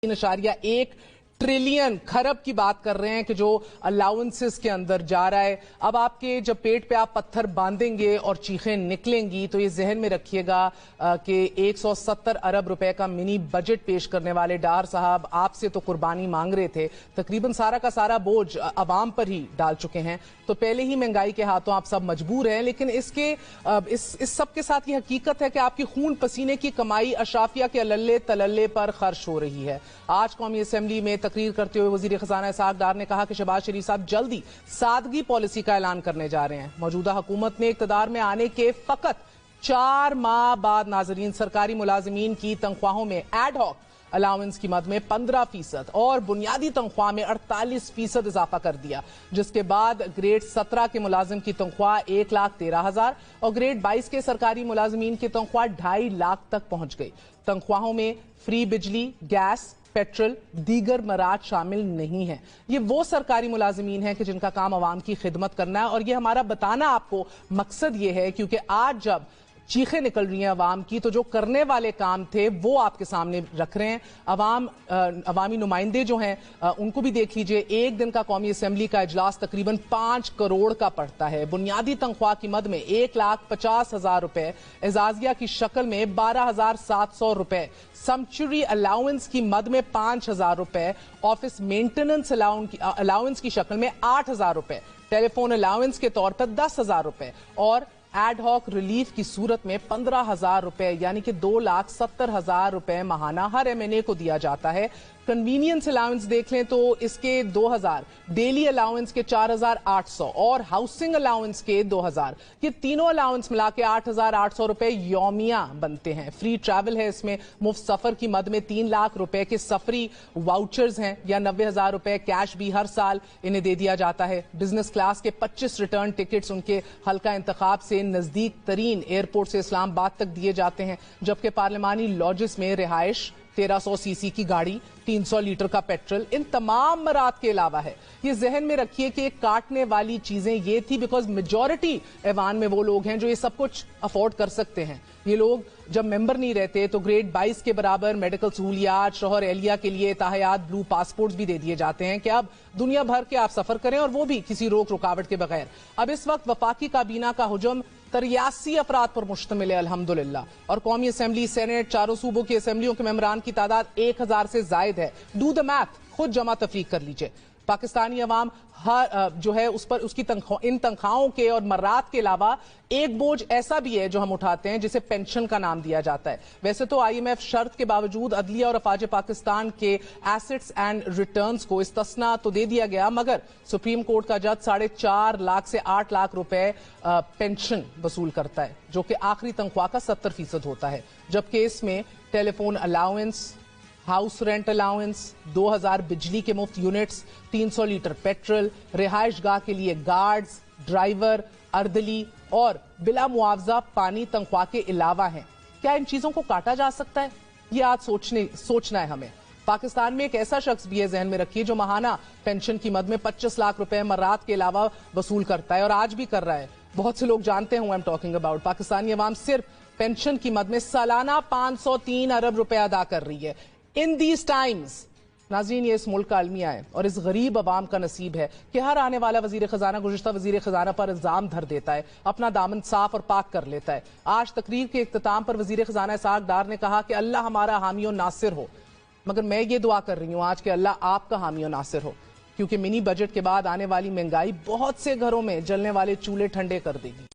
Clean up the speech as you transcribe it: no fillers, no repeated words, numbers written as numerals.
3.1 trillion खरब की बात कर रहे हैं कि जो अलाउंसेस के अंदर जा रहा है। अब आपके जब पेट पे आप पत्थर बांधेंगे और चीखें निकलेंगी तो ये जहन में रखिएगा कि 170 अरब रुपए का मिनी बजट पेश करने वाले डार साहब आपसे तो कुर्बानी मांग रहे थे, तकरीबन सारा का सारा बोझ अवाम पर ही डाल चुके हैं। तो पहले ही महंगाई के हाथों आप सब मजबूर हैं, लेकिन इस सब के साथ ये हकीकत है कि आपकी खून पसीने की कमाई अशाफिया के अल्ले तलल्ले पर खर्च हो रही है। आज कौमी असेंबली में तकरीर करते हुए वजीर खजाना इसहाक डार ने कहा कि शहबाज शरीफ साहब जल्दी सादगी पॉलिसी का ऐलान करने जा रहे हैं। मौजूदा हुकूमत ने इक्तदार में आने के फकत 4 माह बाद नाजरीन सरकारी मुलाजिमीन की तनख्वाहों में एड हॉक अलाउंस की मद में 15% और बुनियादी तनख्वाह में 48% इजाफा कर दिया, जिसके बाद ग्रेड 17 के मुलाजिम की तनख्वाह 1,13,000 और ग्रेड 22 के सरकारी मुलाजिमीन की तनख्वाह 2.5 लाख तक पहुंच गई। तनख्वाहों में फ्री बिजली, गैस, पेट्रोल, दीगर मराद शामिल नहीं है। ये वो सरकारी मुलाजिमीन हैं कि जिनका काम आवाम की खिदमत करना है, और ये हमारा बताना आपको मकसद ये है क्योंकि आज जब चीखें निकल रही हैं अवाम की, तो जो करने वाले काम थे वो आपके सामने रख रहे हैं। अवामी नुमाइंदे जो हैं उनको भी देख लीजिए। एक दिन का कौमी असेंबली का इजलास तकरीबन 5 करोड़ का पड़ता है। बुनियादी तनख्वाह की मद में 1,50,000 रुपए, एजाजिया की शक्ल में 12,700 रुपए, सैंक्चुरी अलाउंस की मद में 5,000 रुपए, ऑफिस मेंटेनेंस अलाउंस की शक्ल में 8,000 रुपए, टेलीफोन अलाउंस के तौर पर 10,000 रुपए और एड हॉक रिलीफ की सूरत में 15,000 रुपए यानी कि 2,70,000 रुपए माहाना हर एमएनए को दिया जाता है। कन्वीनियंस अलाउंस देख लें तो इसके 2,000, डेली अलाउंस के 4,800 और हाउसिंग अलाउंस के 2,000, ये तीनों अलाउंस मिला के 8,800 रुपए यौमिया बनते हैं। फ्री ट्रैवल है, इसमें मुफ्त सफर की मद में 3 लाख रुपए के सफरी वाउचर्स हैं या 90,000 रुपए कैश भी हर साल इन्हें दे दिया जाता है। बिजनेस क्लास के 25 रिटर्न टिकट्स उनके हल्का इंतखाब से नजदीक तरीन एयरपोर्ट से इस्लामाबाद तक दिए जाते हैं, जबकि पार्लिमानी लॉजेस में रिहाइश, 1300 सीसी की गाड़ी, 300 लीटर का पेट्रोल, इन तमाम मराद के अलावा है। ये जहन में रखिए कि काटने वाली चीजें ये थी बिकॉज मेजॉरिटी ऐवान में वो लोग हैं जो ये सब कुछ अफोर्ड कर सकते हैं। ये लोग जब मेंबर नहीं रहते तो ग्रेड 22 के बराबर मेडिकल सहूलियात, शोहर एहलिया के लिए ताहयात, ब्लू पासपोर्ट्स भी दे दिए जाते हैं कि अब दुनिया भर के आप सफर करें और वो भी किसी रोक रुकावट के बगैर। अब इस वक्त वफाकी काबीना का हुजम 83 अफराद पर मुश्तमिल है अल्हम्दुलिल्लाह, और कौमी असेंबली, सेनेट, चारों सूबों की असेंबलियों के मेंबरान की तादाद 1,000 से जायद है। डू द मैथ, खुद जमा तफरीक कर लीजिए। पाकिस्तानी अवाम जो है उस पर उसकी इन तनख्वाहों के और मर्रात के अलावा एक बोझ ऐसा भी है जो हम उठाते हैं जिसे पेंशन का नाम दिया जाता है। वैसे तो IMF शर्त के बावजूद अदलिया और अफवाज पाकिस्तान के एसेट्स एंड रिटर्न्स को इस्तिस्ना तो दे दिया गया, मगर सुप्रीम कोर्ट का जज 4.5 लाख से 8 लाख रुपए पेंशन वसूल करता है, जो कि आखिरी तनख्वाह का 70% होता है, जबकि इसमें telephone allowance, house rent allowance, 2,000 बिजली के मुफ्त यूनिट्स, 300 लीटर पेट्रोल, रिहाइश गाह के लिए गार्ड्स, ड्राइवर, अर्दली और बिला मुआवजा पानी तनख्वाह के अलावा हैं। क्या इन चीजों को काटा जा सकता है? ये आज सोचना है हमें। पाकिस्तान में एक ऐसा शख्स भी है, जहन में रखिए, जो माहाना पेंशन की मद में 25 लाख रुपए मर्रात के अलावा वसूल करता है और आज भी कर रहा है। बहुत से लोग जानते हैं I am talking about. Pakistani अवाम सिर्फ पेंशन की मद में सालाना 503 अरब रुपए अदा कर रही है। इन दीज टाइम्स नाज़रीन, ये इस मुल्क का अलमिया है और इस गरीब अवाम का नसीब है कि हर आने वाला वजीर खजाना गुज़िश्ता वजीर खजाना पर इल्जाम धर देता है, अपना दामन साफ और पाक कर लेता है। आज तकरीर के इख्तिताम पर वजीर खजाना इसहाक डार ने कहा कि अल्लाह हमारा हामी और नासिर हो, मगर मैं ये दुआ कर रही हूँ आज कि अल्लाह आपका हामी और नासिर हो, क्योंकि मिनी बजट के बाद आने वाली महंगाई बहुत से घरों में जलने वाले चूल्हे ठंडे कर देगी।